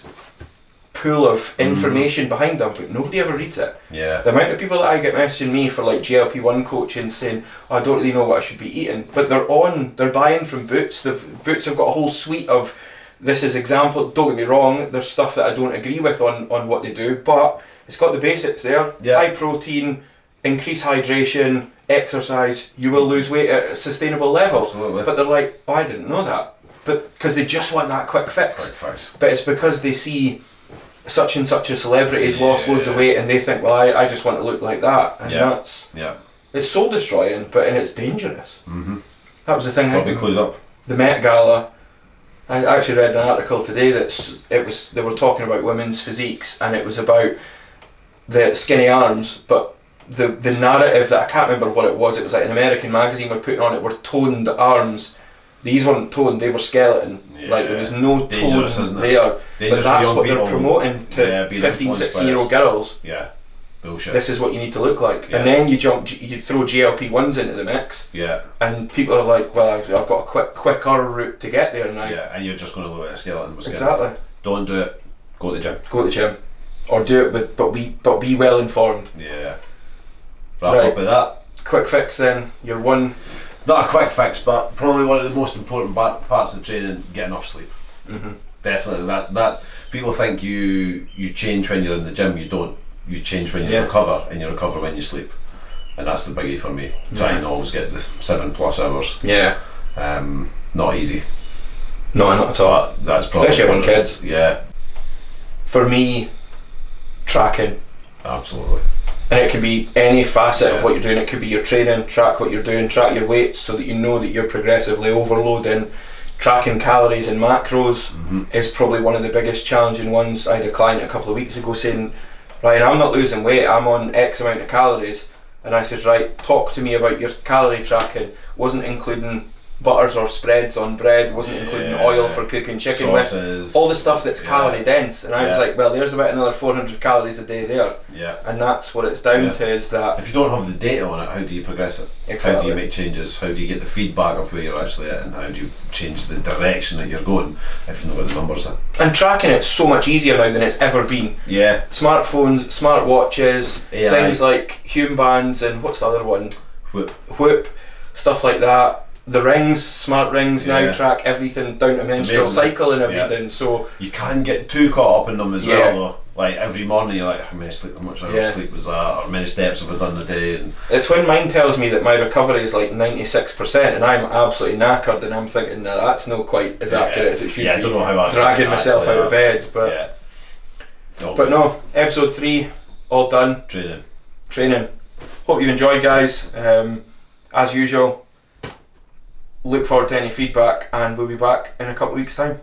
pool of information behind them, but nobody ever reads it. Yeah. The amount of people that I get messaging me for like GLP-1 coaching saying, oh, I don't really know what I should be eating, but they're buying from Boots. Boots have got a whole suite of, this is example, don't get me wrong, there's stuff that I don't agree with on what they do, but it's got the basics there. High protein, increase hydration, exercise, you will lose weight at a sustainable level. Absolutely. But they're like, oh, I didn't know that. But because they just want that quick fix. But it's because they see such and such a celebrity has lost loads of weight and they think, well, I just want to look like that. And that's... Yeah. It's soul destroying, and it's dangerous. That was the thing. Probably clued up. The Met Gala. I actually read an article today they were talking about women's physiques, and it was about the skinny arms, but the narrative that I can't remember what it was. It was like an American magazine were putting on it were toned arms. These weren't toned; they were skeleton. Like there was no tone there. But that's what they're promoting to 15, 16-year-old girls. Yeah. Bullshit. This is what you need to look like, and then you throw GLP-1s into the mix. Yeah. And people are like, well, I've got a quicker route to get there now. Yeah, and you're just going to look at a skeleton. Exactly. Don't do it. Go to the gym. Go to the gym, or do it but be well informed. Yeah. Wrap up with that. Quick fix then. You're one. Not a quick fix, but probably one of the most important parts of training: get enough sleep. Mm-hmm. Definitely. That's people think you change when you're in the gym. You don't. You change when you recover, and you recover when you sleep, and that's the biggie for me. Try and always get the 7+ hours. Yeah. Not easy. No, not at all. But that's probably especially on kids. Yeah. For me, tracking. Absolutely. And it can be any facet of what you're doing. It could be your training. Track what you're doing. Track your weights so that you know that you're progressively overloading. Tracking calories and macros is probably one of the biggest challenging ones. I had a client a couple of weeks ago saying, Ryan, I'm not losing weight, I'm on X amount of calories. And I says, right, talk to me about your calorie tracking. Wasn't including butters or spreads on bread, wasn't including oil for cooking chicken sauces, with, all the stuff that's calorie dense. And I was like, well, there's about another 400 calories a day there. Yeah. And that's what it's down to, is that if you don't have the data on it, how do you progress it? Exactly. How do you make changes? How do you get the feedback of where you're actually at, and how do you change the direction that you're going if you know what the numbers are? And tracking it's so much easier now than it's ever been. Yeah. Smartphones, smartwatches, AI. things like Hume bands, and what's the other one? Whoop. Stuff like that. The rings, smart rings now track everything down to menstrual cycle and everything. So you can get too caught up in them as well though. Like every morning you're like, how much hours of sleep was that, or how many steps have I done a day? And it's when mine tells me that my recovery is like 96% and I'm absolutely knackered, and I'm thinking, no, that's not quite as accurate as it should be. I don't know how I dragging myself out of bed, but no, episode 3 all done. Training. Hope you've enjoyed, guys. As usual, look forward to any feedback, and we'll be back in a couple of weeks' time.